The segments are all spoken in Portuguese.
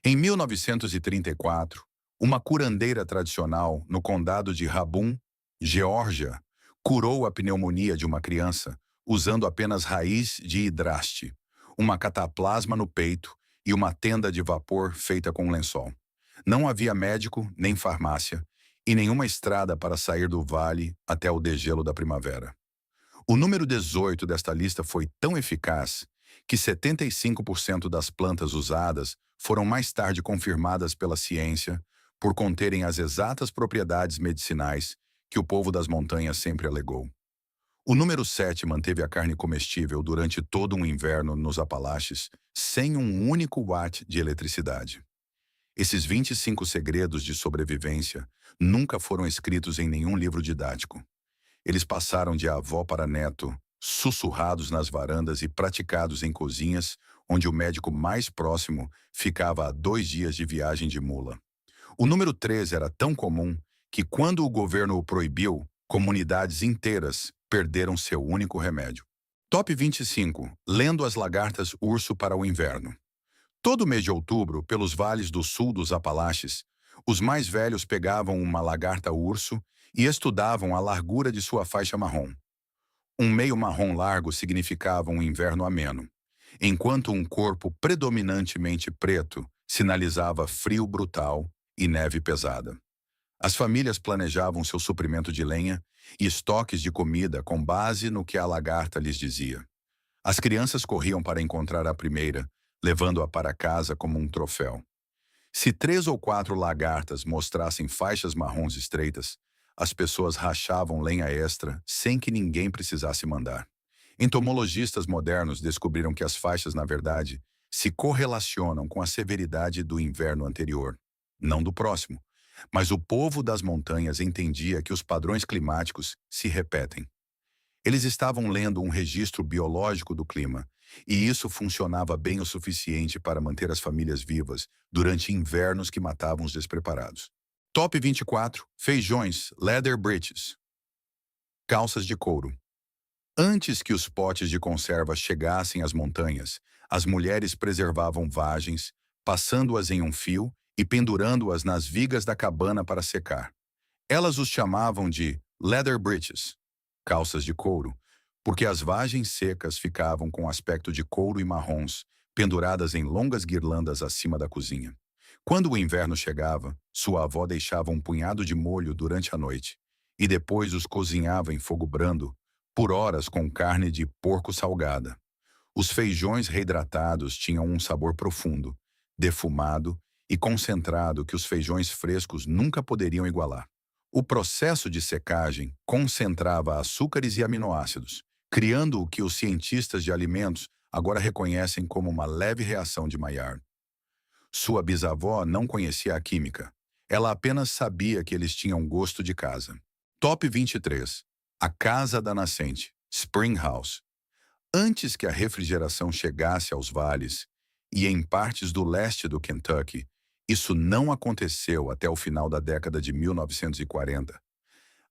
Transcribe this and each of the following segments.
Em 1934, uma curandeira tradicional no condado de Rabun, Geórgia, curou a pneumonia de uma criança usando apenas raiz de hidraste, uma cataplasma no peito e uma tenda de vapor feita com lençol. Não havia médico nem farmácia e nenhuma estrada para sair do vale até o degelo da primavera. O número 18 desta lista foi tão eficaz que 75% das plantas usadas foram mais tarde confirmadas pela ciência por conterem as exatas propriedades medicinais que o povo das montanhas sempre alegou. O número 7 manteve a carne comestível durante todo um inverno nos Apalaches sem um único watt de eletricidade. Esses 25 segredos de sobrevivência nunca foram escritos em nenhum livro didático. Eles passaram de avó para neto, sussurrados nas varandas e praticados em cozinhas, onde o médico mais próximo ficava a 2 dias de viagem de mula. O número 13 era tão comum que, quando o governo o proibiu, comunidades inteiras perderam seu único remédio. Top 25. Lendo as lagartas urso para o inverno. Todo mês de outubro, pelos vales do sul dos Apalaches, os mais velhos pegavam uma lagarta urso e estudavam a largura de sua faixa marrom. Um meio marrom largo significava um inverno ameno, enquanto um corpo predominantemente preto sinalizava frio brutal e neve pesada. As famílias planejavam seu suprimento de lenha e estoques de comida com base no que a lagarta lhes dizia. As crianças corriam para encontrar a primeira, levando-a para casa como um troféu. Se 3 ou 4 lagartas mostrassem faixas marrons estreitas, as pessoas rachavam lenha extra sem que ninguém precisasse mandar. Entomologistas modernos descobriram que as faixas, na verdade, se correlacionam com a severidade do inverno anterior, não do próximo. Mas o povo das montanhas entendia que os padrões climáticos se repetem. Eles estavam lendo um registro biológico do clima, e isso funcionava bem o suficiente para manter as famílias vivas durante invernos que matavam os despreparados. Top 24. Feijões, leather breeches. Calças de couro. Antes que os potes de conserva chegassem às montanhas, as mulheres preservavam vagens, passando-as em um fio e pendurando-as nas vigas da cabana para secar. Elas os chamavam de leather breeches, calças de couro, porque as vagens secas ficavam com aspecto de couro e marrons, penduradas em longas guirlandas acima da cozinha. Quando o inverno chegava, sua avó deixava um punhado de molho durante a noite, e depois os cozinhava em fogo brando, por horas com carne de porco salgada. Os feijões reidratados tinham um sabor profundo, defumado e concentrado que os feijões frescos nunca poderiam igualar. O processo de secagem concentrava açúcares e aminoácidos, criando o que os cientistas de alimentos agora reconhecem como uma leve reação de Maillard. Sua bisavó não conhecia a química. Ela apenas sabia que eles tinham gosto de casa. Top 23. A Casa da Nascente, Spring House. Antes que a refrigeração chegasse aos vales, e em partes do leste do Kentucky, isso não aconteceu até o final da década de 1940.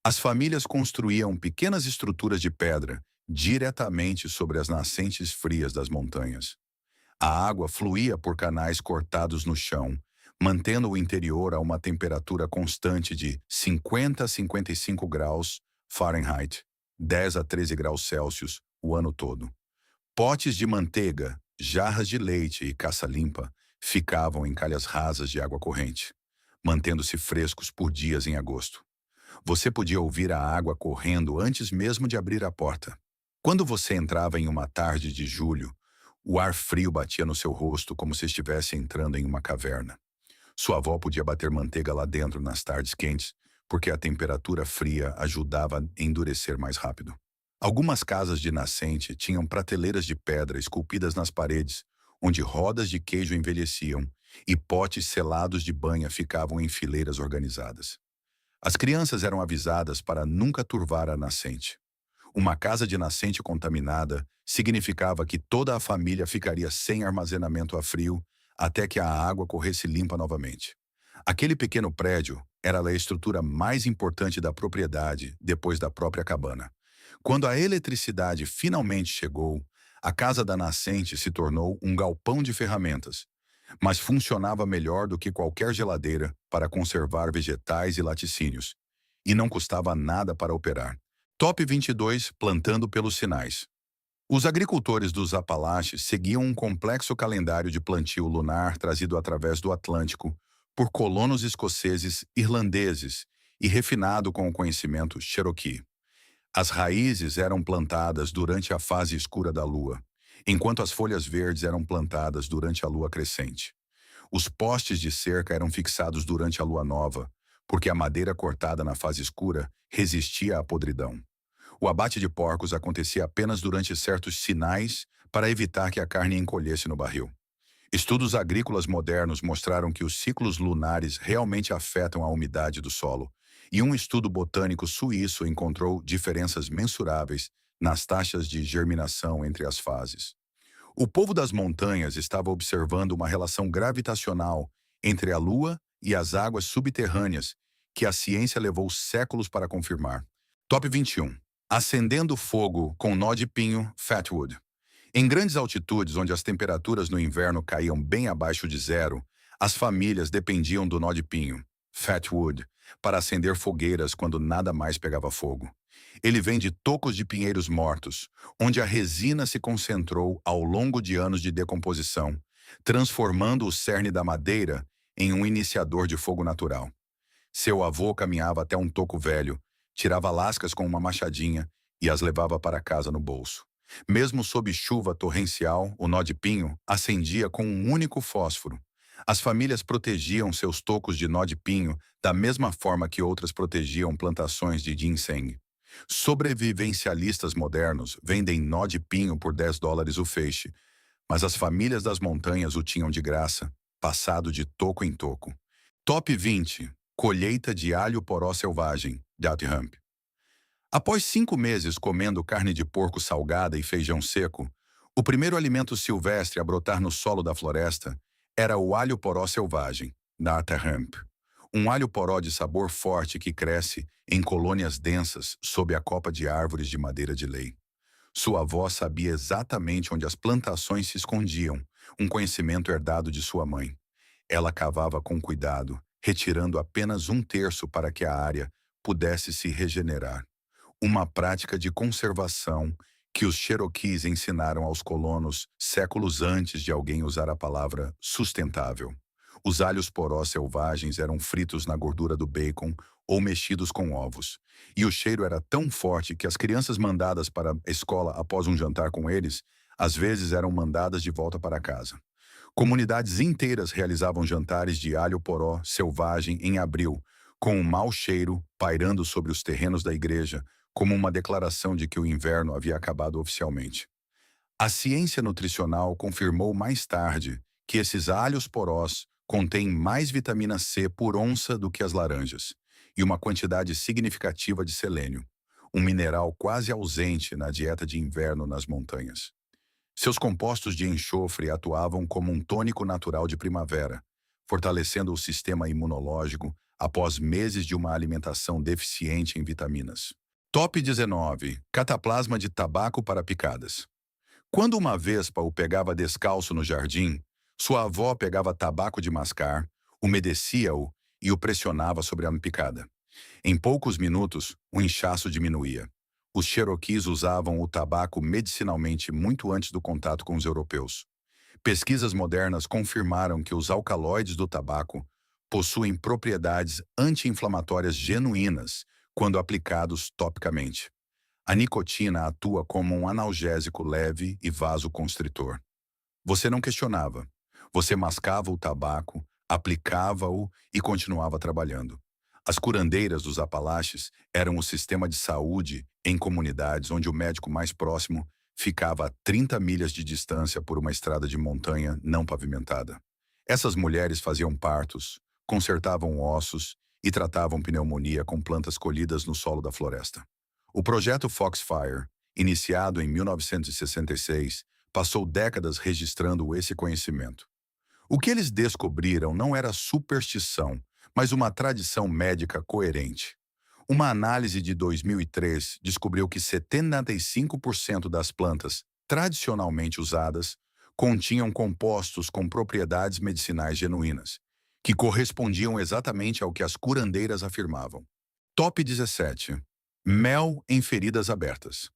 As famílias construíam pequenas estruturas de pedra diretamente sobre as nascentes frias das montanhas. A água fluía por canais cortados no chão, mantendo o interior a uma temperatura constante de 50 a 55 graus Fahrenheit, 10 a 13 graus Celsius, o ano todo. Potes de manteiga, jarras de leite e caça-limpa ficavam em calhas rasas de água corrente, mantendo-se frescos por dias em agosto. Você podia ouvir a água correndo antes mesmo de abrir a porta. Quando você entrava em uma tarde de julho, o ar frio batia no seu rosto como se estivesse entrando em uma caverna. Sua avó podia bater manteiga lá dentro nas tardes quentes, porque a temperatura fria ajudava a endurecer mais rápido. Algumas casas de nascente tinham prateleiras de pedra esculpidas nas paredes, onde rodas de queijo envelheciam e potes selados de banha ficavam em fileiras organizadas. As crianças eram avisadas para nunca turvar a nascente. Uma casa de nascente contaminada significava que toda a família ficaria sem armazenamento a frio até que a água corresse limpa novamente. Aquele pequeno prédio era a estrutura mais importante da propriedade depois da própria cabana. Quando a eletricidade finalmente chegou, a casa da nascente se tornou um galpão de ferramentas. mas funcionava melhor do que qualquer geladeira para conservar vegetais e laticínios, e não custava nada para operar. Top 22, plantando pelos sinais. Os agricultores dos Apalaches seguiam um complexo calendário de plantio lunar trazido através do Atlântico por colonos escoceses, irlandeses e refinado com o conhecimento Cherokee. As raízes eram plantadas durante a fase escura da lua, enquanto as folhas verdes eram plantadas durante a lua crescente. Os postes de cerca eram fixados durante a lua nova, porque a madeira cortada na fase escura resistia à podridão. O abate de porcos acontecia apenas durante certos sinais para evitar que a carne encolhesse no barril. Estudos agrícolas modernos mostraram que os ciclos lunares realmente afetam a umidade do solo, e um estudo botânico suíço encontrou diferenças mensuráveis nas taxas de germinação entre as fases. O povo das montanhas estava observando uma relação gravitacional entre a Lua e as águas subterrâneas, que a ciência levou séculos para confirmar. Top 21. Acendendo fogo com nó de pinho, Fatwood. Em grandes altitudes, onde as temperaturas no inverno caíam bem abaixo de zero, as famílias dependiam do nó de pinho, Fatwood, para acender fogueiras quando nada mais pegava fogo. Ele vem de tocos de pinheiros mortos, onde a resina se concentrou ao longo de anos de decomposição, transformando o cerne da madeira em um iniciador de fogo natural. Seu avô caminhava até um toco velho, tirava lascas com uma machadinha e as levava para casa no bolso. Mesmo sob chuva torrencial, o nó de pinho acendia com um único fósforo. As famílias protegiam seus tocos de nó de pinho da mesma forma que outras protegiam plantações de ginseng. Sobrevivencialistas modernos vendem nó de pinho por $10 o feixe, mas as famílias das montanhas o tinham de graça, passado de toco em toco. Top 20. Colheita de alho poró selvagem, Duthamp. Após 5 meses comendo carne de porco salgada e feijão seco, o primeiro alimento silvestre a brotar no solo da floresta era o alho poró selvagem, Duthamp. Um alho poró de sabor forte que cresce em colônias densas sob a copa de árvores de madeira de lei. Sua avó sabia exatamente onde as plantações se escondiam, um conhecimento herdado de sua mãe. Ela cavava com cuidado, retirando apenas 1/3 para que a área pudesse se regenerar. Uma prática de conservação que os Cherokees ensinaram aos colonos séculos antes de alguém usar a palavra sustentável. Os alhos poró selvagens eram fritos na gordura do bacon ou mexidos com ovos. E o cheiro era tão forte que as crianças mandadas para a escola após um jantar com eles, às vezes eram mandadas de volta para casa. Comunidades inteiras realizavam jantares de alho poró selvagem em abril, com um mau cheiro pairando sobre os terrenos da igreja, como uma declaração de que o inverno havia acabado oficialmente. A ciência nutricional confirmou mais tarde que esses alhos porós contêm mais vitamina C por onça do que as laranjas, e uma quantidade significativa de selênio, um mineral quase ausente na dieta de inverno nas montanhas. Seus compostos de enxofre atuavam como um tônico natural de primavera, fortalecendo o sistema imunológico após meses de uma alimentação deficiente em vitaminas. Top 19. Cataplasma de tabaco para picadas. Quando uma vespa o pegava descalço no jardim, sua avó pegava tabaco de mascar, umedecia-o e o pressionava sobre a picada. Em poucos minutos, o inchaço diminuía. Os Cherokees usavam o tabaco medicinalmente muito antes do contato com os europeus. Pesquisas modernas confirmaram que os alcaloides do tabaco possuem propriedades anti-inflamatórias genuínas quando aplicados topicamente. A nicotina atua como um analgésico leve e vasoconstritor. Você não questionava. Você mascava o tabaco, aplicava-o e continuava trabalhando. As curandeiras dos Apalaches eram o sistema de saúde em comunidades onde o médico mais próximo ficava a 30 milhas de distância por uma estrada de montanha não pavimentada. Essas mulheres faziam partos, consertavam ossos e tratavam pneumonia com plantas colhidas no solo da floresta. O projeto Foxfire, iniciado em 1966, passou décadas registrando esse conhecimento. O que eles descobriram não era superstição, mas uma tradição médica coerente. Uma análise de 2003 descobriu que 75% das plantas tradicionalmente usadas continham compostos com propriedades medicinais genuínas, que correspondiam exatamente ao que as curandeiras afirmavam. Top 17. Mel em feridas abertas.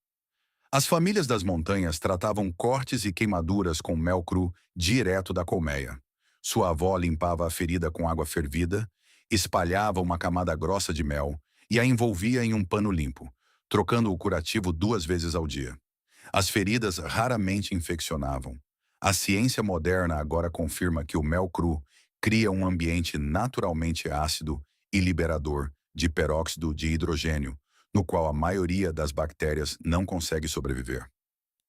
As famílias das montanhas tratavam cortes e queimaduras com mel cru direto da colmeia. Sua avó limpava a ferida com água fervida, espalhava uma camada grossa de mel e a envolvia em um pano limpo, trocando o curativo 2 vezes ao dia. As feridas raramente infeccionavam. A ciência moderna agora confirma que o mel cru cria um ambiente naturalmente ácido e liberador de peróxido de hidrogênio, no qual a maioria das bactérias não consegue sobreviver.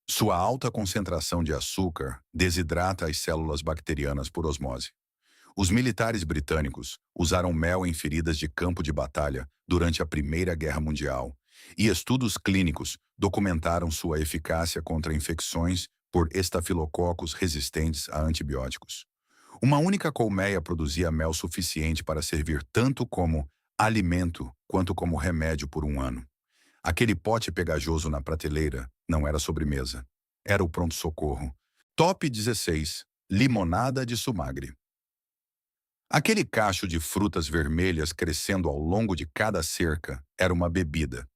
Sua alta concentração de açúcar desidrata as células bacterianas por osmose. Os militares britânicos usaram mel em feridas de campo de batalha durante a Primeira Guerra Mundial, e estudos clínicos documentaram sua eficácia contra infecções por estafilococos resistentes a antibióticos. Uma única colmeia produzia mel suficiente para servir tanto como alimento quanto como remédio por um ano. Aquele pote pegajoso na prateleira não era sobremesa, era o pronto-socorro. Top 16. Limonada de sumagre. Aquele cacho de frutas vermelhas crescendo ao longo de cada cerca era uma bebida.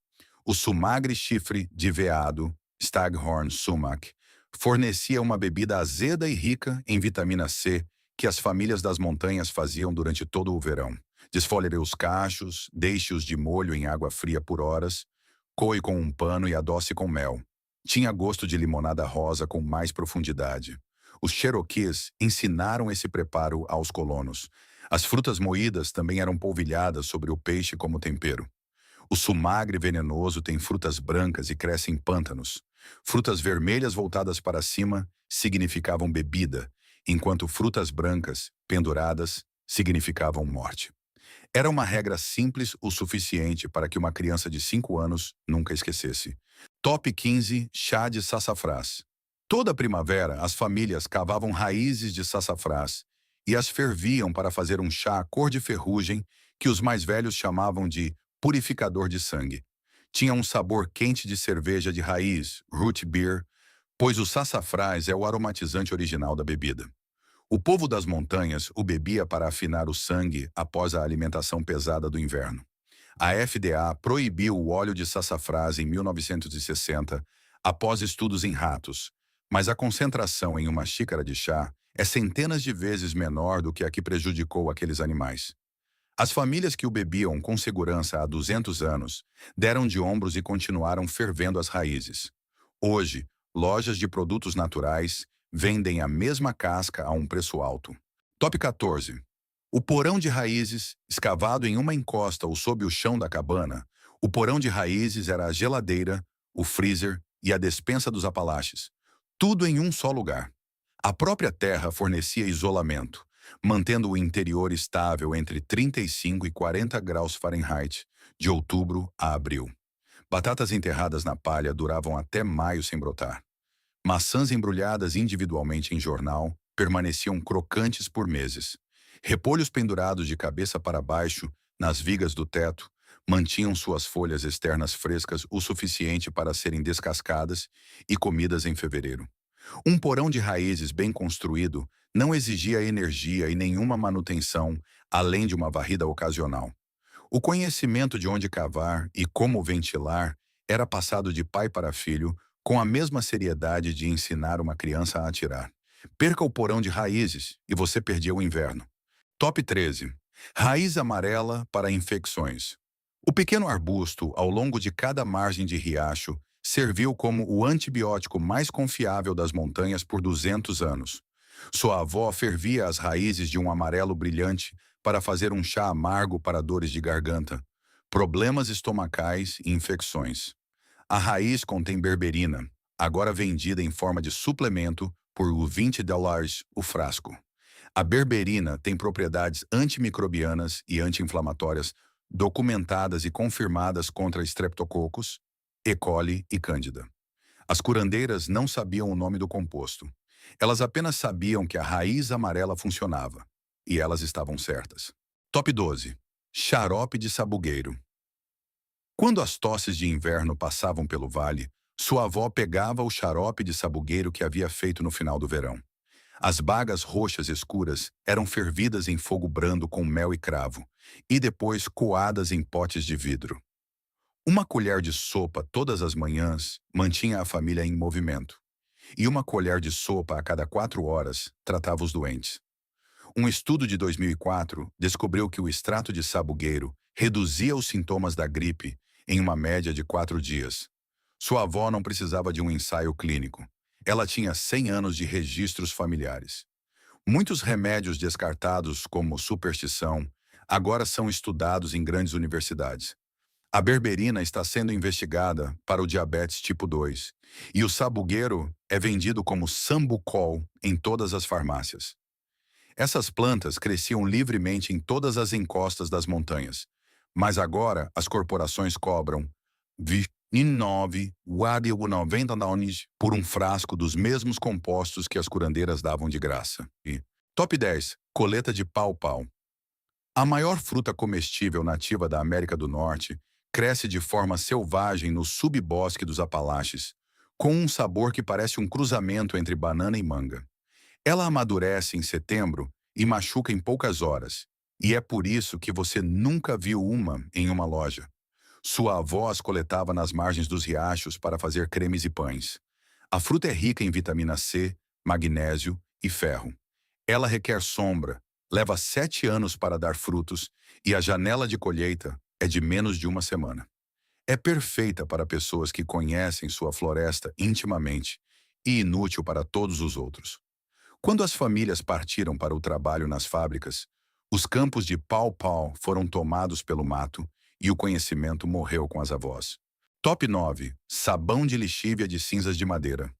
O sumagre chifre de veado, Staghorn sumac, fornecia uma bebida azeda e rica em vitamina C que as famílias das montanhas faziam durante todo o verão. Desfolhe os cachos, deixe-os de molho em água fria por horas, coe com um pano e adoce com mel. Tinha gosto de limonada rosa com mais profundidade. Os Cherokees ensinaram esse preparo aos colonos. As frutas moídas também eram polvilhadas sobre o peixe como tempero. O sumagre venenoso tem frutas brancas e cresce em pântanos. Frutas vermelhas voltadas para cima significavam bebida, enquanto frutas brancas, penduradas, significavam morte. Era uma regra simples o suficiente para que uma criança de 5 anos nunca esquecesse. Top 15. Chá de sassafrás. Toda primavera, as famílias cavavam raízes de sassafrás e as ferviam para fazer um chá cor de ferrugem que os mais velhos chamavam de purificador de sangue. Tinha um sabor quente de cerveja de raiz, root beer, pois o sassafrás é o aromatizante original da bebida. O povo das montanhas o bebia para afinar o sangue após a alimentação pesada do inverno. A FDA proibiu o óleo de sassafrás em 1960, após estudos em ratos, mas a concentração em uma xícara de chá é centenas de vezes menor do que a que prejudicou aqueles animais. As famílias que o bebiam com segurança há 200 anos deram de ombros e continuaram fervendo as raízes. Hoje, lojas de produtos naturais vendem a mesma casca a um preço alto. Top 14. O porão de raízes, escavado em uma encosta ou sob o chão da cabana, o porão de raízes era a geladeira, o freezer e a despensa dos Apalaches. Tudo em um só lugar. A própria terra fornecia isolamento, mantendo o interior estável entre 35 e 40 graus Fahrenheit, de outubro a abril. Batatas enterradas na palha duravam até maio sem brotar. Maçãs embrulhadas individualmente em jornal permaneciam crocantes por meses. Repolhos pendurados de cabeça para baixo nas vigas do teto mantinham suas folhas externas frescas o suficiente para serem descascadas e comidas em fevereiro. Um porão de raízes bem construído não exigia energia e nenhuma manutenção, além de uma varrida ocasional. O conhecimento de onde cavar e como ventilar era passado de pai para filho com a mesma seriedade de ensinar uma criança a atirar. Perca o porão de raízes e você perdia o inverno. Top 13. Raiz amarela para infecções. O pequeno arbusto, ao longo de cada margem de riacho, serviu como o antibiótico mais confiável das montanhas por 200 anos. Sua avó fervia as raízes de um amarelo brilhante para fazer um chá amargo para dores de garganta, problemas estomacais e infecções. A raiz contém berberina, agora vendida em forma de suplemento por US$ 20 o frasco. A berberina tem propriedades antimicrobianas e anti-inflamatórias documentadas e confirmadas contra Streptococcus, E. coli e Cândida. As curandeiras não sabiam o nome do composto. Elas apenas sabiam que a raiz amarela funcionava. E elas estavam certas. Top 12. Xarope de sabugueiro. Quando as tosses de inverno passavam pelo vale, sua avó pegava o xarope de sabugueiro que havia feito no final do verão. As bagas roxas escuras eram fervidas em fogo brando com mel e cravo, e depois coadas em potes de vidro. Uma colher de sopa todas as manhãs mantinha a família em movimento, e uma colher de sopa a cada 4 horas tratava os doentes. Um estudo de 2004 descobriu que o extrato de sabugueiro reduzia os sintomas da gripe em uma média de 4 dias. Sua avó não precisava de um ensaio clínico. Ela tinha 100 anos de registros familiares. Muitos remédios descartados como superstição agora são estudados em grandes universidades. A berberina está sendo investigada para o diabetes tipo 2 e o sabugueiro é vendido como sambucol em todas as farmácias. Essas plantas cresciam livremente em todas as encostas das montanhas, mas agora as corporações cobram 29,90 por um frasco dos mesmos compostos que as curandeiras davam de graça. E top 10. Coleta de pau-pau. A maior fruta comestível nativa da América do Norte cresce de forma selvagem no subbosque dos Apalaches, com um sabor que parece um cruzamento entre banana e manga. Ela amadurece em setembro e machuca em poucas horas, e é por isso que você nunca viu uma em uma loja. Sua avó as coletava nas margens dos riachos para fazer cremes e pães. A fruta é rica em vitamina C, magnésio e ferro. Ela requer sombra, leva 7 anos para dar frutos e a janela de colheita é de menos de uma semana. É perfeita para pessoas que conhecem sua floresta intimamente e inútil para todos os outros. Quando as famílias partiram para o trabalho nas fábricas, os campos de pau-pau foram tomados pelo mato e o conhecimento morreu com as avós. Top 9. Sabão de lixívia de cinzas de madeira.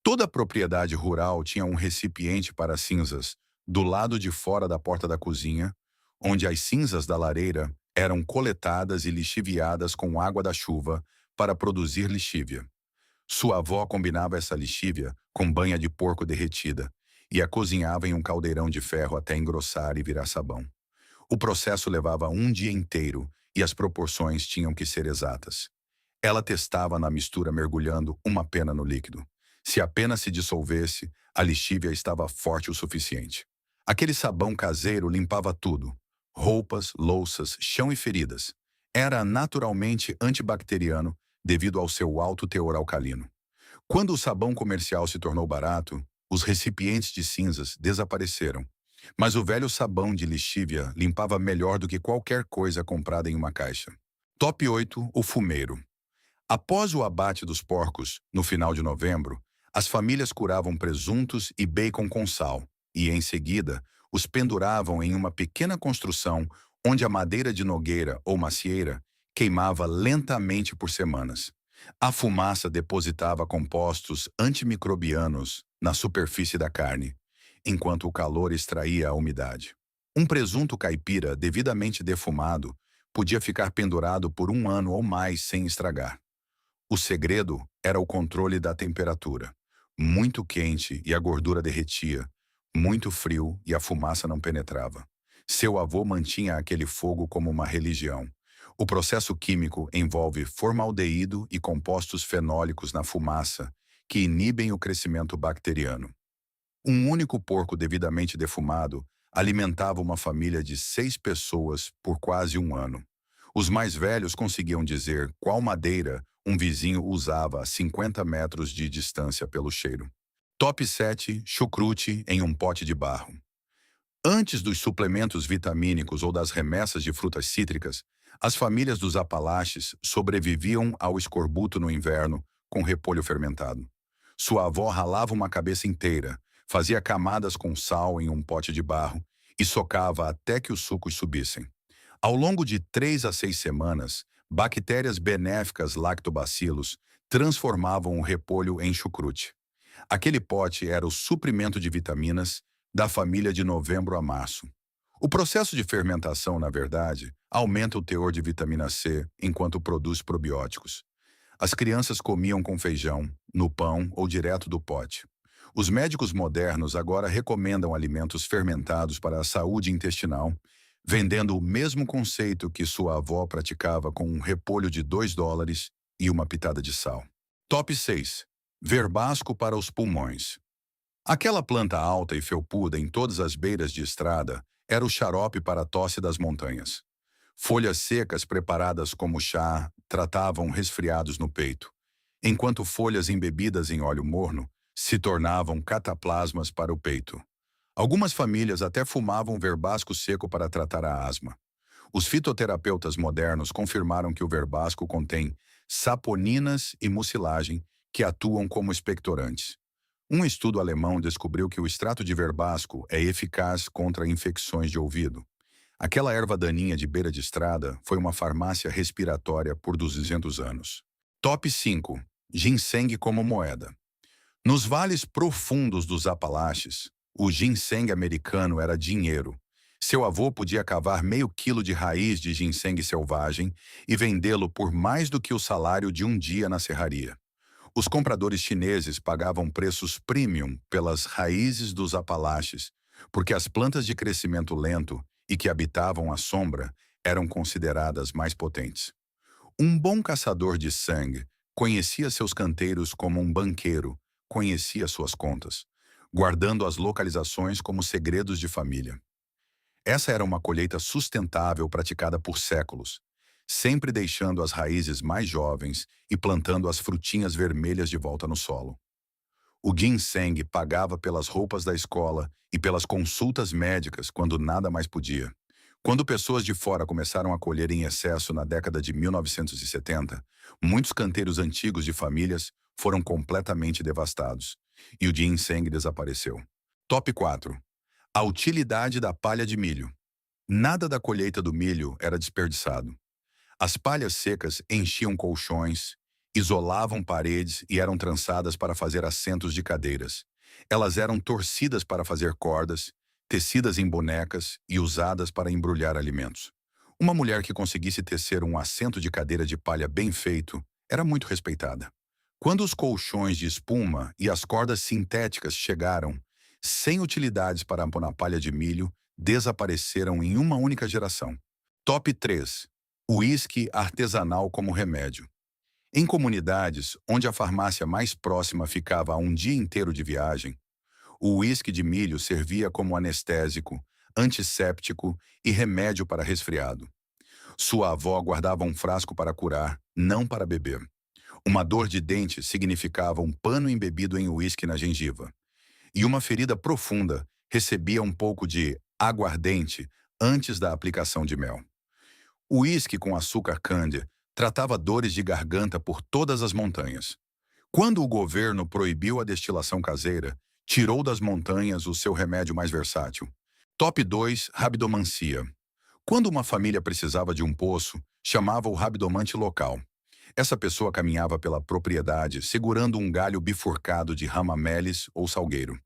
Toda propriedade rural tinha um recipiente para cinzas do lado de fora da porta da cozinha, onde as cinzas da lareira eram coletadas e lixiviadas com água da chuva para produzir lixívia. Sua avó combinava essa lixívia com banha de porco derretida e a cozinhava em um caldeirão de ferro até engrossar e virar sabão. O processo levava um dia inteiro e as proporções tinham que ser exatas. Ela testava na mistura mergulhando uma pena no líquido. Se a pena se dissolvesse, a lixívia estava forte o suficiente. Aquele sabão caseiro limpava tudo: roupas, louças, chão e feridas. Era naturalmente antibacteriano devido ao seu alto teor alcalino. Quando o sabão comercial se tornou barato, os recipientes de cinzas desapareceram. Mas o velho sabão de lixívia limpava melhor do que qualquer coisa comprada em uma caixa. Top 8. O fumeiro. Após o abate dos porcos, no final de novembro, as famílias curavam presuntos e bacon com sal e, em seguida, os penduravam em uma pequena construção onde a madeira de nogueira ou macieira queimava lentamente por semanas. A fumaça depositava compostos antimicrobianos na superfície da carne, enquanto o calor extraía a umidade. Um presunto caipira devidamente defumado podia ficar pendurado por 1 ano ou mais sem estragar. O segredo era o controle da temperatura. Muito quente e a gordura derretia, muito frio e a fumaça não penetrava. Seu avô mantinha aquele fogo como uma religião. O processo químico envolve formaldeído e compostos fenólicos na fumaça que inibem o crescimento bacteriano. Um único porco devidamente defumado alimentava uma família de 6 pessoas por quase 1 ano. Os mais velhos conseguiam dizer qual madeira um vizinho usava a 50 metros de distância pelo cheiro. Top 7. Chucrute em um pote de barro. Antes dos suplementos vitamínicos ou das remessas de frutas cítricas, as famílias dos Apalaches sobreviviam ao escorbuto no inverno com repolho fermentado. Sua avó ralava uma cabeça inteira, fazia camadas com sal em um pote de barro e socava até que os sucos subissem. Ao longo de 3 a 6 semanas, bactérias benéficas lactobacilos transformavam o repolho em chucrute. Aquele pote era o suprimento de vitaminas da família de novembro a março. O processo de fermentação, na verdade, aumenta o teor de vitamina C enquanto produz probióticos. As crianças comiam com feijão, no pão ou direto do pote. Os médicos modernos agora recomendam alimentos fermentados para a saúde intestinal, vendendo o mesmo conceito que sua avó praticava com um repolho de $2 e uma pitada de sal. Top 6. Verbasco para os pulmões. Aquela planta alta e felpuda em todas as beiras de estrada era o xarope para a tosse das montanhas. Folhas secas preparadas como chá tratavam resfriados no peito, enquanto folhas embebidas em óleo morno se tornavam cataplasmas para o peito. Algumas famílias até fumavam verbasco seco para tratar a asma. Os fitoterapeutas modernos confirmaram que o verbasco contém saponinas e mucilagem que atuam como expectorantes. Um estudo alemão descobriu que o extrato de verbasco é eficaz contra infecções de ouvido. Aquela erva daninha de beira de estrada foi uma farmácia respiratória por 200 anos. Top 5. Ginseng como moeda. Nos vales profundos dos Apalaches, o ginseng americano era dinheiro. Seu avô podia cavar meio quilo de raiz de ginseng selvagem e vendê-lo por mais do que o salário de um dia na serraria. Os compradores chineses pagavam preços premium pelas raízes dos Apalaches, porque as plantas de crescimento lento e que habitavam a sombra eram consideradas mais potentes. Um bom caçador de sangue conhecia seus canteiros como um banqueiro conhecia suas contas, guardando as localizações como segredos de família. Essa era uma colheita sustentável praticada por séculos, sempre deixando as raízes mais jovens e plantando as frutinhas vermelhas de volta no solo. O ginseng pagava pelas roupas da escola e pelas consultas médicas quando nada mais podia. Quando pessoas de fora começaram a colher em excesso na década de 1970, muitos canteiros antigos de famílias foram completamente devastados, e o ginseng desapareceu. Top 4. A utilidade da palha de milho. Nada da colheita do milho era desperdiçado. As palhas secas enchiam colchões, isolavam paredes e eram trançadas para fazer assentos de cadeiras. Elas eram torcidas para fazer cordas, tecidas em bonecas e usadas para embrulhar alimentos. Uma mulher que conseguisse tecer um assento de cadeira de palha bem feito era muito respeitada. Quando os colchões de espuma e as cordas sintéticas chegaram, sem utilidades para a palha de milho, desapareceram em uma única geração. Top 3. Uísque artesanal como remédio. Em comunidades onde a farmácia mais próxima ficava a um dia inteiro de viagem, o uísque de milho servia como anestésico, antisséptico e remédio para resfriado. Sua avó guardava um frasco para curar, não para beber. Uma dor de dente significava um pano embebido em uísque na gengiva. E uma ferida profunda recebia um pouco de aguardente antes da aplicação de mel. O uísque com açúcar cândida tratava dores de garganta por todas as montanhas. Quando o governo proibiu a destilação caseira, tirou das montanhas o seu remédio mais versátil. Top 2. Rabdomancia. Quando uma família precisava de um poço, chamava o rabdomante local. Essa pessoa caminhava pela propriedade segurando um galho bifurcado de ramamelis ou salgueiro.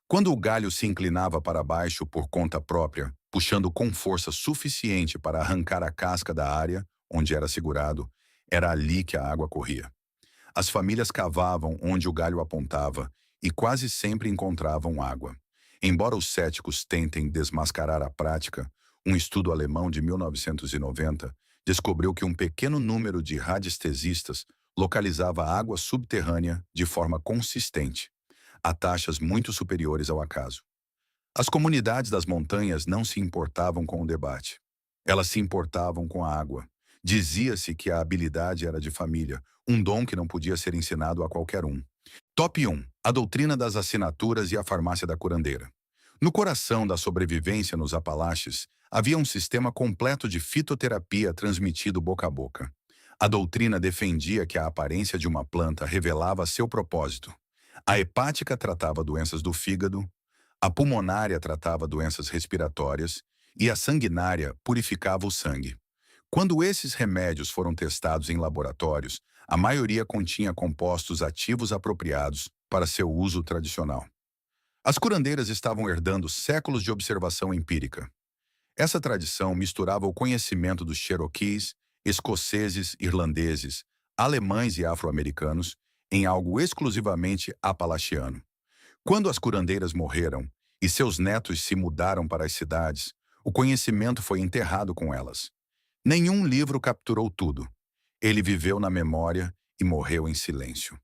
Quando o galho se inclinava para baixo por conta própria, puxando com força suficiente para arrancar a casca da área onde era segurado, era ali que a água corria. As famílias cavavam onde o galho apontava e quase sempre encontravam água. Embora os céticos tentem desmascarar a prática, um estudo alemão de 1990 descobriu que um pequeno número de radiestesistas localizava água subterrânea de forma consistente, a taxas muito superiores ao acaso. As comunidades das montanhas não se importavam com o debate. Elas se importavam com a água. Dizia-se que a habilidade era de família, um dom que não podia ser ensinado a qualquer um. Top 1. A doutrina das assinaturas e a farmácia da curandeira. No coração da sobrevivência nos Apalaches, havia um sistema completo de fitoterapia transmitido boca a boca. A doutrina defendia que a aparência de uma planta revelava seu propósito. A hepática tratava doenças do fígado, a pulmonária tratava doenças respiratórias e a sanguinária purificava o sangue. Quando esses remédios foram testados em laboratórios, a maioria continha compostos ativos apropriados para seu uso tradicional. As curandeiras estavam herdando séculos de observação empírica. Essa tradição misturava o conhecimento dos Cherokees, escoceses, irlandeses, alemães e afro-americanos em algo exclusivamente apalachiano. Quando as curandeiras morreram e seus netos se mudaram para as cidades, o conhecimento foi enterrado com elas. Nenhum livro capturou tudo. Ele viveu na memória e morreu em silêncio.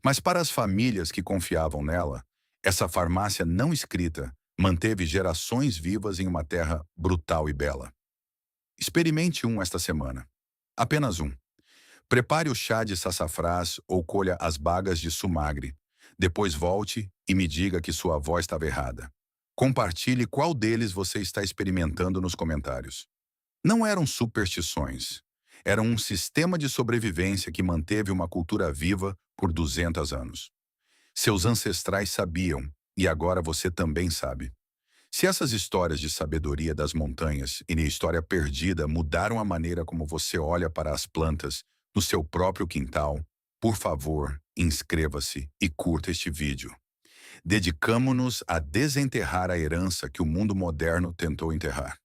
Mas para as famílias que confiavam nela, Essa farmácia não escrita manteve gerações vivas em uma terra brutal e bela. Experimente um esta semana. Apenas um. Prepare o chá de sassafrás ou colha as bagas de sumagre. Depois volte e me diga que sua avó estava errada. Compartilhe qual deles você está experimentando nos comentários. Não eram superstições. Eram um sistema de sobrevivência que manteve uma cultura viva por 200 anos. Seus ancestrais sabiam, e agora você também sabe. Se essas histórias de sabedoria das montanhas e minha história perdida mudaram a maneira como você olha para as plantas no seu próprio quintal, por favor, inscreva-se e curta este vídeo. Dedicamo-nos a desenterrar a herança que o mundo moderno tentou enterrar.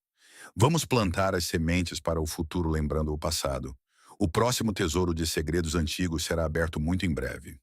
Vamos plantar as sementes para o futuro lembrando o passado. O próximo tesouro de segredos antigos será aberto muito em breve.